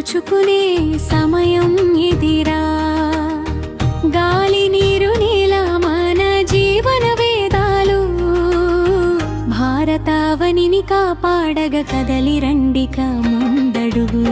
పరుచుకునే సమయం ఇదిరా. గాలి నీరు నేల మన జీవన వేదాలు, భారతావనిని కాపాడగ కదలి రండిక ముందడుగు.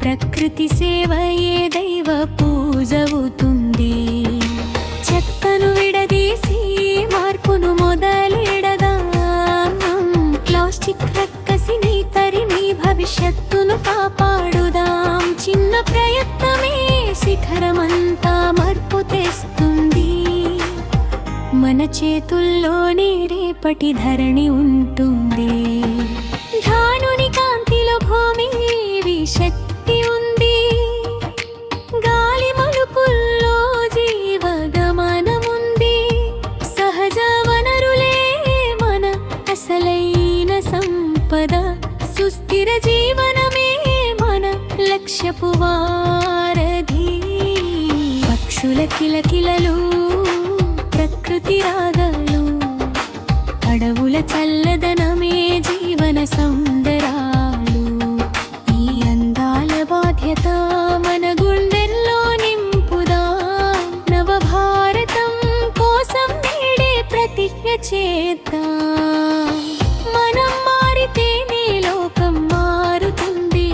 ప్రకృతి సేవయే దైవ పూజవుతుంది. చెత్తను విడదీసి మార్పును మొదలెడదాం. ప్లాస్టిక్ రక్కసిని తరిమి భవిష్యత్తును కాపాడుదాం. చిన్న ప్రయత్నమే శిఖరమంతా మార్పు తెస్తుంది. మన చేతుల్లోనే రేపటి ధరణి ఉంటుంది. ధానుని కాంతిలో భూమి శక్తి ఉంది. గాలి మలుపుల్లో జీవగమనముంది. సహజ వనరులే మన అసలైన సంపద. సుస్థిర జీవనమే మన లక్ష్యపు వారధి. పక్షుల కిలకిలలు, ప్రకృతి రాగాలు, అడవుల చల్లదనమే జీవన సౌందరాలు. ఈ అందాల బాధ్యత మన గుండెల్లో నింపుదా. నవ భారతం కోసం నేడే ప్రతిజ్ఞ చేద్దాం. మనం మారితేనే లోకం మారుతుంది.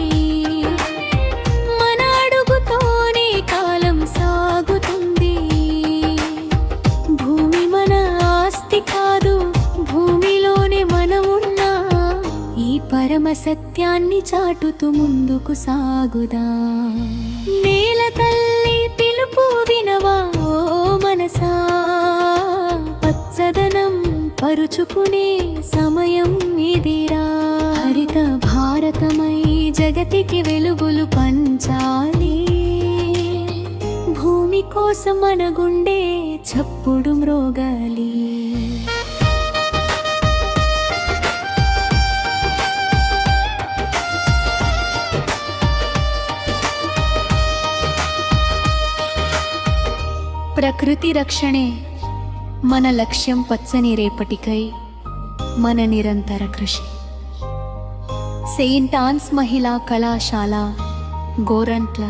మన అడుగుతోనే కాలం సాగుతుంది. భూమి మన ఆస్తి కాదు, భూమిలోనే మనమున్నా. ఈ పరమ సత్యాన్ని చాటుతూ ముందుకు సాగుదాం. నేల తల్లి పిలుపు వినవా ఓ మనసా. పచ్చదనం పరుచుకునే సమయం ఇదిరా. హరిత భారతమై జగతికి వెలుగులు పంచాలి. భూమి కోసం మన గుండె చప్పుడు మ్రోగాలి. ప్రకృతి రక్షణే మన లక్ష్యం. పచ్చని రేపటికై మన నిరంతర కృషి. సెయింట్ ఆన్స్ మహిళా కళాశాల, గోరంట్ల.